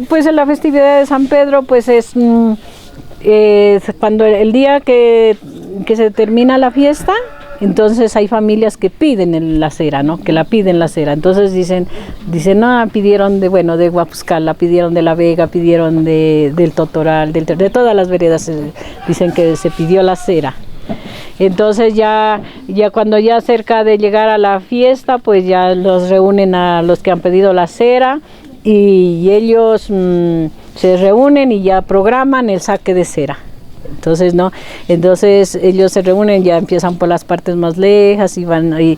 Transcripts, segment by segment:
Pues en la festividad de San Pedro, pues es cuando el día que se termina la fiesta, entonces hay familias que piden la cera, ¿no? Que la piden la cera. Entonces dicen, no, pidieron de Guapuscala, pidieron de La Vega, pidieron del Totoral, de todas las veredas, dicen que se pidió la cera. Entonces ya cuando ya cerca de llegar a la fiesta, pues ya los reúnen a los que han pedido la cera y ellos se reúnen y ya programan el saque de cera. Entonces ellos se reúnen, ya empiezan por las partes más lejas y van ahí,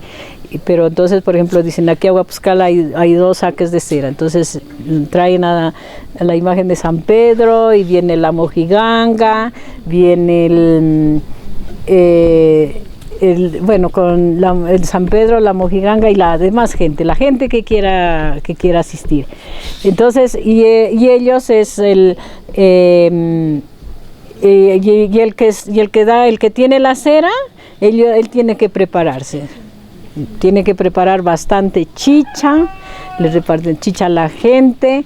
pero entonces por ejemplo dicen aquí a Guapuscala hay 2 saques de cera, entonces traen a la imagen de San Pedro y viene la mojiganga, viene con el San Pedro, la mojiganga y la demás gente, la gente que quiera asistir. Entonces y ellos es el el que tiene la cera, él tiene que prepararse. Tiene que preparar bastante chicha, le reparten chicha a la gente,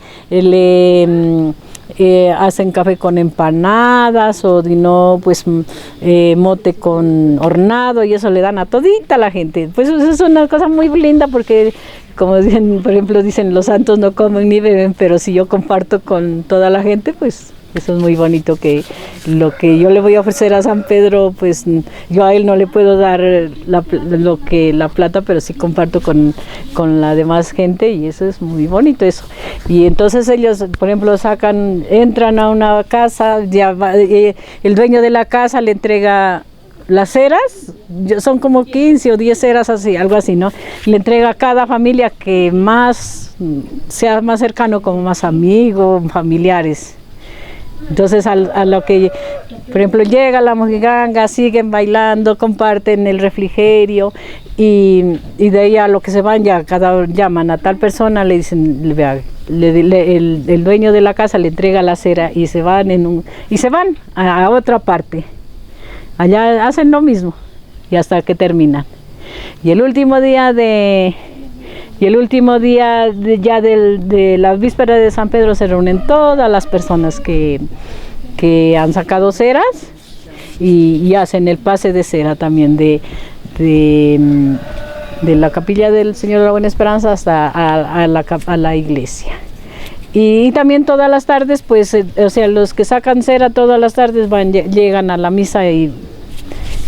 hacen café con empanadas o si no, pues mote con hornado y eso le dan a todita la gente. Pues eso es una cosa muy linda porque, como dicen, por ejemplo, dicen los santos no comen ni beben, pero si yo comparto con toda la gente, pues eso es muy bonito, que lo que yo le voy a ofrecer a San Pedro, pues yo a él no le puedo dar la plata, pero sí comparto con la demás gente y eso es muy bonito eso. Y entonces ellos, por ejemplo, entran a una casa, el dueño de la casa le entrega las ceras, son como 15 o 10 ceras así, algo así, ¿no? Le entrega a cada familia que sea más cercano, como más amigos, familiares. Entonces a lo que, por ejemplo, llega la mojiganga, siguen bailando, comparten el refrigerio y de ahí a lo que se van llaman a tal persona, le dicen, el dueño de la casa le entrega la cera y se van a otra parte. Allá hacen lo mismo y hasta que terminan. Y el último día de la víspera de San Pedro se reúnen todas las personas que han sacado ceras y hacen el pase de cera también de la capilla del Señor de la Buena Esperanza hasta a la iglesia. Y también todas las tardes, pues, los que sacan cera todas las tardes llegan a la misa y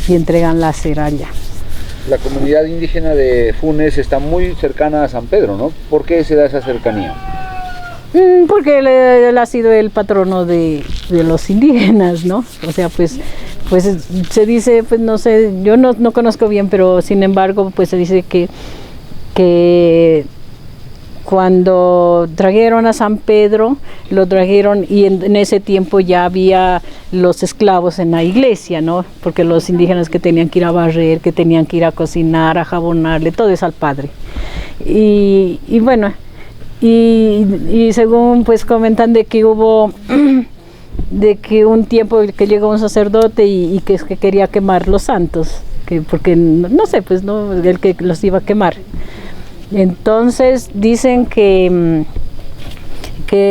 entregan la cera allá. La comunidad indígena de Funes está muy cercana a San Pedro, ¿no? ¿Por qué se da esa cercanía? Porque él ha sido el patrono de los indígenas, ¿no? O sea, pues se dice, pues no sé, yo no conozco bien, pero sin embargo, pues se dice que cuando trajeron a San Pedro, lo trajeron y en ese tiempo ya había los esclavos en la iglesia, ¿no? Porque los indígenas que tenían que ir a barrer, que tenían que ir a cocinar, a jabonarle, todo eso al padre. Y bueno, y según pues comentan de que hubo un tiempo que llegó un sacerdote y que quería quemar los santos, porque no sé, pues no, el que los iba a quemar. Entonces dicen que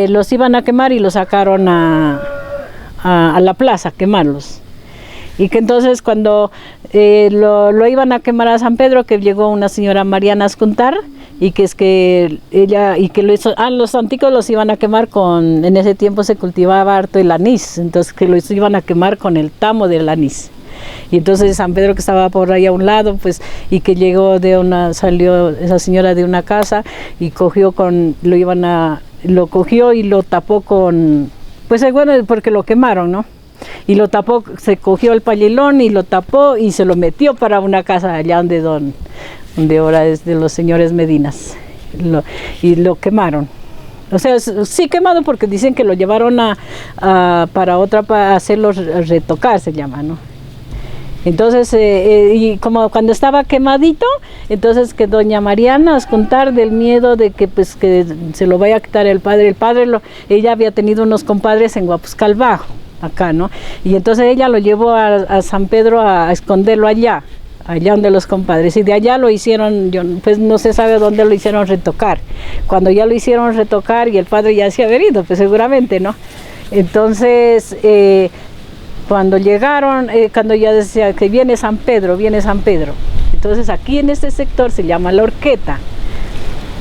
los iban a quemar y los sacaron a la plaza a quemarlos. Y que entonces cuando lo iban a quemar a San Pedro, que llegó una señora Mariana Ascuntar y que los anticos los iban a quemar en ese tiempo se cultivaba harto el anís, entonces que los iban a quemar con el tamo del anís. Y entonces San Pedro, que estaba por ahí a un lado, pues, y que salió esa señora de una casa y lo cogió y lo tapó pues bueno, porque lo quemaron, ¿no? Y lo tapó, se cogió el pañilón y lo tapó y se lo metió para una casa allá donde ahora es de los señores Medinas, y lo quemaron. O sea, sí quemado porque dicen que lo llevaron para hacerlo retocar, se llama, ¿no? Entonces, y como cuando estaba quemadito, entonces que doña Mariana Ascuntar, del miedo de que se lo vaya a quitar el padre, ella había tenido unos compadres en Guapuscal Bajo, acá, ¿no? Y entonces ella lo llevó a San Pedro a esconderlo allá, allá donde los compadres, y de allá lo hicieron, pues no se sabe dónde lo hicieron retocar. Cuando ya lo hicieron retocar y el padre ya se había ido, pues seguramente, ¿no? Entonces, cuando llegaron, cuando ya decía que viene San Pedro, entonces aquí en este sector se llama La Horqueta,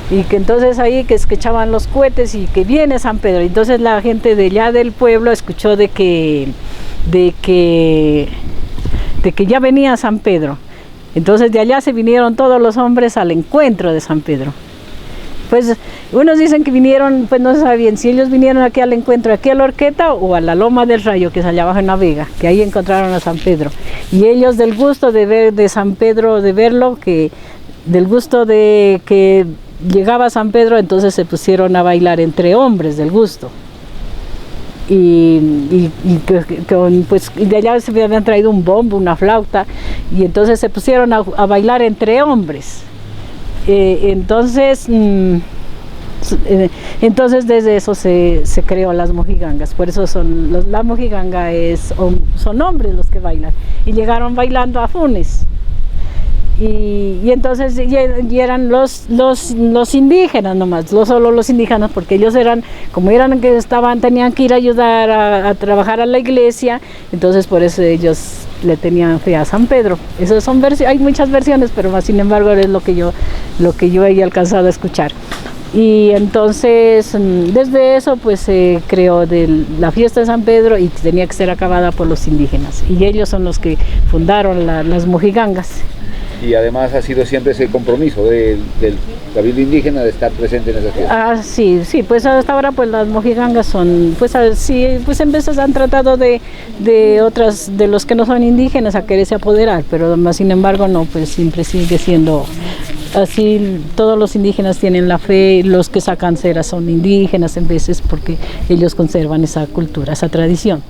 y que entonces ahí que echaban los cohetes y que viene San Pedro. Entonces la gente de allá del pueblo escuchó de que ya venía San Pedro. Entonces de allá se vinieron todos los hombres al encuentro de San Pedro. Pues unos dicen que vinieron, pues no se sabe bien si ellos vinieron aquí al encuentro, aquí a La Horqueta o a la Loma del Rayo, que es allá abajo en la Vega, que ahí encontraron a San Pedro. Y ellos del gusto de ver de San Pedro, de verlo, del gusto de que llegaba San Pedro, entonces se pusieron a bailar entre hombres, del gusto. Pues de allá se habían traído un bombo, una flauta, y entonces se pusieron a bailar entre hombres. Entonces desde eso se creó las mojigangas. Por eso la mojiganga son hombres los que bailan, y llegaron bailando a Funes. Y entonces eran los indígenas nomás, solo los indígenas, porque ellos tenían que ir a ayudar a trabajar a la iglesia, entonces por eso ellos le tenían fe a San Pedro. Esas son hay muchas versiones, pero sin embargo es lo que yo he alcanzado a escuchar. Y entonces desde eso pues se creó la fiesta de San Pedro, y tenía que ser acabada por los indígenas, y ellos son los que fundaron las mojigangas. Y además ha sido siempre ese compromiso del cabildo indígena de estar presente en esa fiesta. Sí, pues hasta ahora pues las mojigangas son, pues sí, pues en veces han tratado de los que no son indígenas a quererse apoderar, pero más sin embargo no, pues siempre sigue siendo así. Todos los indígenas tienen la fe, los que sacan cera son indígenas en veces, porque ellos conservan esa cultura, esa tradición.